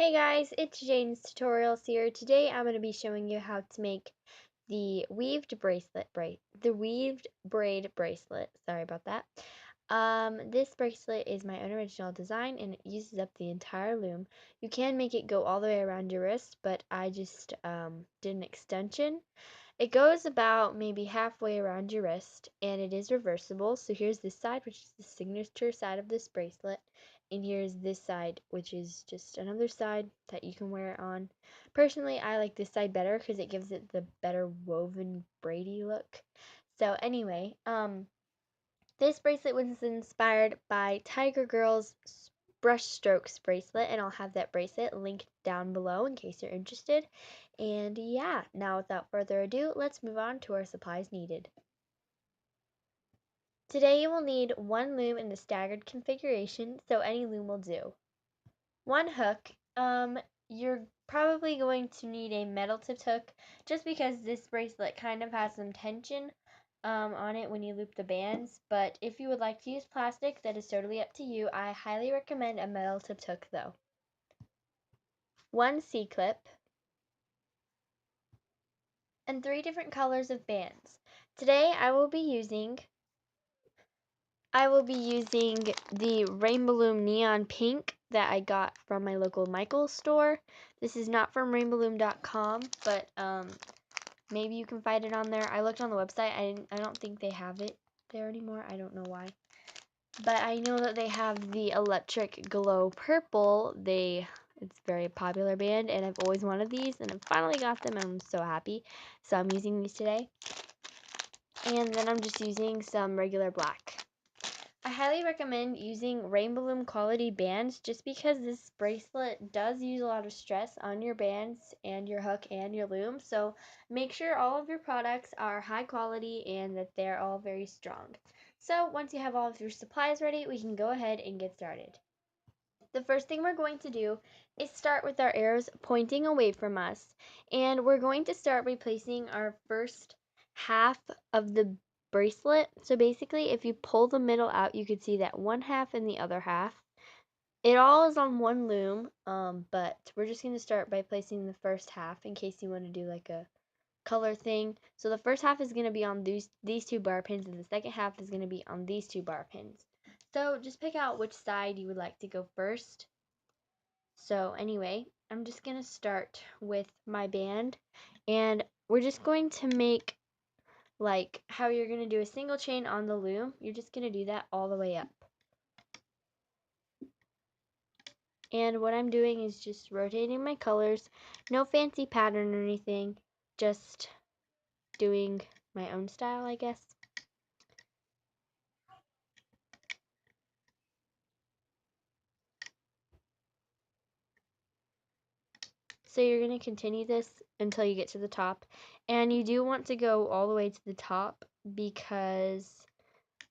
Hey guys, it's Jaden's Tutorials here. Today I'm going to be showing you how to make the weaved braid bracelet. Sorry about that. This bracelet is my own original design and it uses up the entire loom. You can make it go all the way around your wrist, but I just did an extension. It goes about maybe halfway around your wrist and it is reversible. So here's this side, which is the signature side of this bracelet. And here's this side, which is just another side that you can wear it on. Personally, I like this side better because it gives it the better woven braidy look. So anyway, this bracelet was inspired by Tiger Girl's Brush Strokes bracelet, and I'll have that bracelet linked down below in case you're interested. And yeah, now without further ado, let's move on to our supplies needed. Today you will need one loom in the staggered configuration, so any loom will do. One hook. You're probably going to need a metal tipped hook just because this bracelet kind of has some tension on it when you loop the bands, but if you would like to use plastic, that is totally up to you. I highly recommend a metal tipped hook though. One C-clip, and 3 different colors of bands. Today I will be using the Rainbow Loom Neon Pink that I got from my local Michaels store. This is not from rainbowloom.com, but maybe you can find it on there. I looked on the website. I don't think they have it there anymore. I don't know why. But I know that they have the Electric Glow Purple. It's a very popular band, and I've always wanted these, and I finally got them, and I'm so happy. So I'm using these today. And then I'm just using some regular black. I highly recommend using Rainbow Loom quality bands just because this bracelet does use a lot of stress on your bands and your hook and your loom. So make sure all of your products are high quality and that they're all very strong. So once you have all of your supplies ready, we can go ahead and get started. The first thing we're going to do is start with our arrows pointing away from us, and we're going to start by placing our first half of the bracelet. So basically, if you pull the middle out, you could see that one half and the other half. It all is on one loom, but we're just going to start by placing the first half in case you want to do like a color thing. So the first half is going to be on these 2 bar pins, and the second half is going to be on these 2 bar pins. So just pick out which side you would like to go first. So anyway, I'm just going to start with my band, and we're just going to make like how you're going to do a single chain on the loom. You're just going to do that all the way up. And what I'm doing is just rotating my colors, no fancy pattern or anything, just doing my own style, I guess. So you're going to continue this until you get to the top, and you do want to go all the way to the top because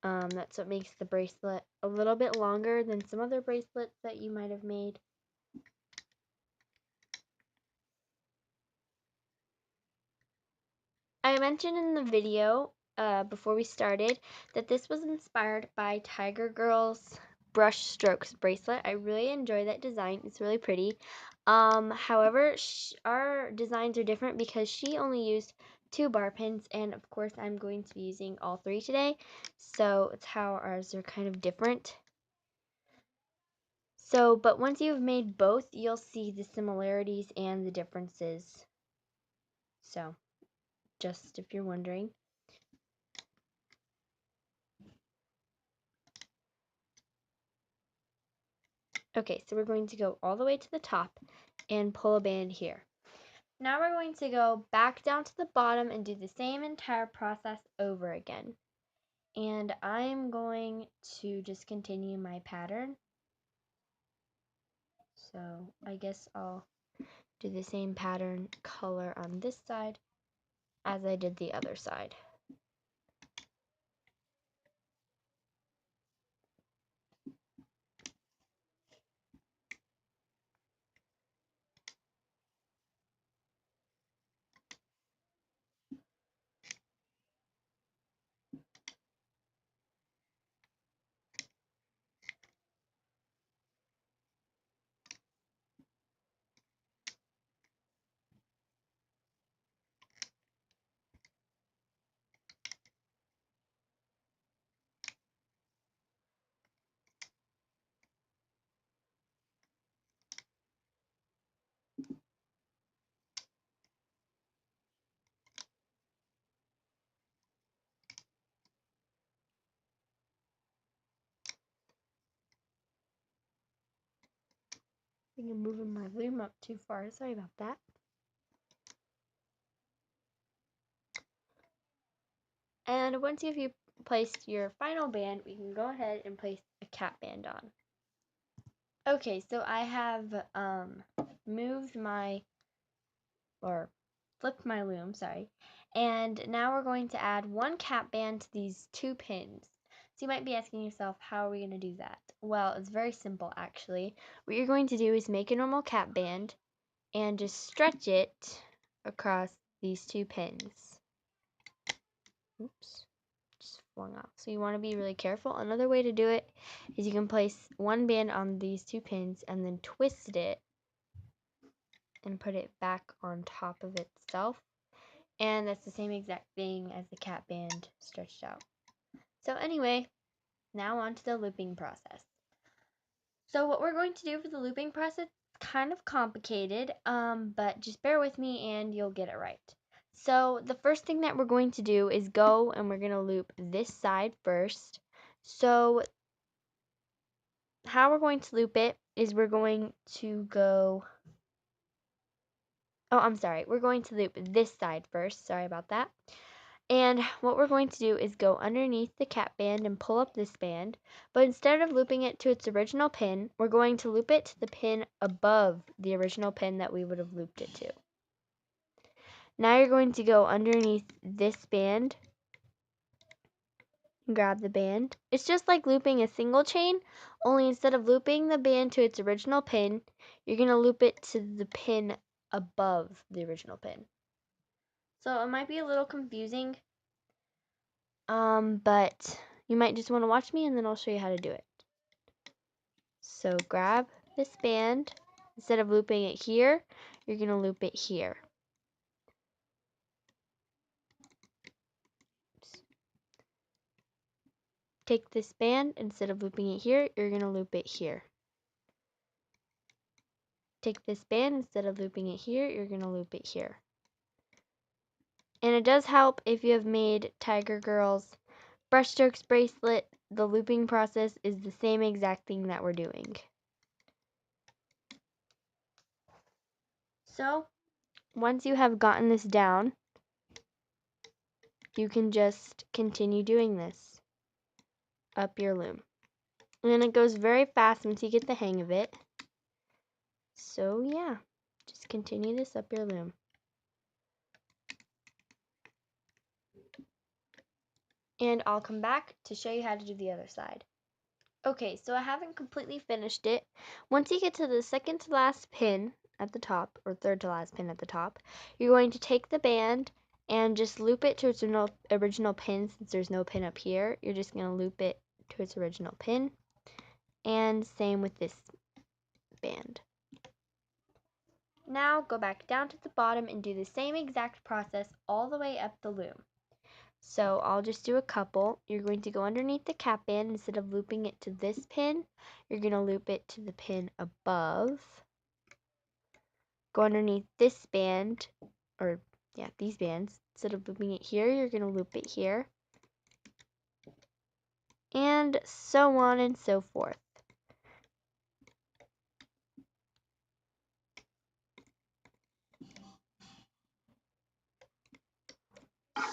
that's what makes the bracelet a little bit longer than some other bracelets that you might have made. I mentioned in the video before we started that this was inspired by Tiger Girl's Brush Strokes bracelet. I really enjoy that design. It's really pretty. However, our designs are different because she only used 2 bar pins, and of course I'm going to be using all 3 today. So it's how ours are kind of different. So, but once you've made both, you'll see the similarities and the differences. So, just if you're wondering. Okay, so we're going to go all the way to the top and pull a band here. Now we're going to go back down to the bottom and do the same entire process over again. And I'm going to just continue my pattern. So I guess I'll do the same pattern color on this side as I did the other side. think I'm moving my loom up too far. Sorry about that. And once you've placed your final band, we can go ahead and place a cap band on. Okay, so I have moved my, or flipped my loom, sorry. And now we're going to add one cap band to these 2 pins. So you might be asking yourself, how are we going to do that? Well, it's very simple actually. What you're going to do is make a normal cap band and just stretch it across these 2 pins. Oops, just flung off. So you want to be really careful. Another way to do it is you can place one band on these 2 pins and then twist it and put it back on top of itself. And that's the same exact thing as the cap band stretched out. So anyway, now on to the looping process. So what we're going to do for the looping process is kind of complicated, but just bear with me and you'll get it right. So the first thing that we're going to do is go and we're going to loop this side first. So how we're going to loop it is we're going to go, we're going to loop this side first. Sorry about that. And what we're going to do is go underneath the cap band and pull up this band, but instead of looping it to its original pin, we're going to loop it to the pin above the original pin that we would have looped it to. Now you're going to go underneath this band and grab the band. It's just like looping a single chain, only instead of looping the band to its original pin, you're going to loop it to the pin above the original pin. So it might be a little confusing, but you might just want to watch me and then I'll show you how to do it. So grab this band. Instead of looping it here, you're going to loop it here. Take this band. Instead of looping it here, you're going to loop it here. Take this band. Instead of looping it here, you're going to loop it here. And it does help if you have made Tiger Girl's brushstrokes bracelet. The looping process is the same exact thing that we're doing. So once you have gotten this down, you can just continue doing this up your loom. And it goes very fast once you get the hang of it. So yeah, just continue this up your loom. And I'll come back to show you how to do the other side. Okay, so I haven't completely finished it. Once you get to the second to last pin at the top, or third to last pin at the top, you're going to take the band and just loop it to its original pin. Since there's no pin up here, you're just going to loop it to its original pin. And same with this band. Now go back down to the bottom and do the same exact process all the way up the loom. So I'll just do a couple. You're going to go underneath the cap band. Instead of looping it to this pin, you're going to loop it to the pin above. Go underneath this band, or yeah, these bands. Instead of looping it here, you're going to loop it here. And so on and so forth.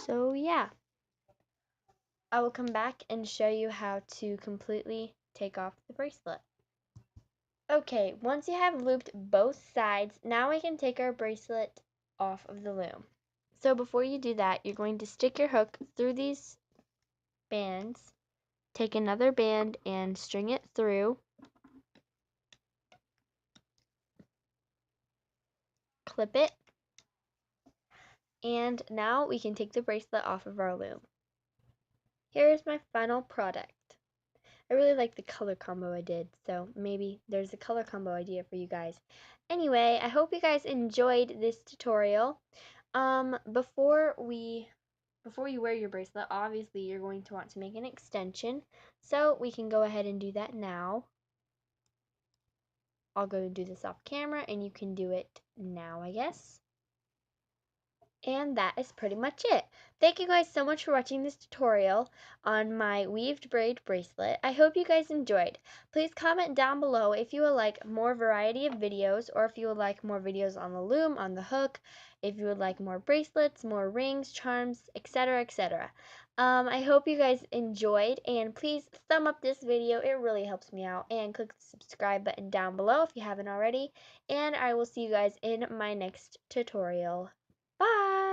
So yeah, I will come back and show you how to completely take off the bracelet. Okay, once you have looped both sides, now we can take our bracelet off of the loom. So before you do that, you're going to stick your hook through these bands, take another band and string it through, clip it, and now we can take the bracelet off of our loom. Here is my final product. I really like the color combo I did, so maybe there's a color combo idea for you guys. Anyway, I hope you guys enjoyed this tutorial. Before you wear your bracelet, obviously you're going to want to make an extension, so we can go ahead and do that now. I'll go and do this off camera, and you can do it now, I guess. And that is pretty much it. Thank you guys so much for watching this tutorial on my weaved braid bracelet. I hope you guys enjoyed. Please comment down below if you would like more variety of videos, or if you would like more videos on the loom, on the hook, if you would like more bracelets, more rings, charms, etc., etc. I hope you guys enjoyed, and please thumb up this video. It really helps me out. And click the subscribe button down below if you haven't already. And I will see you guys in my next tutorial. Bye!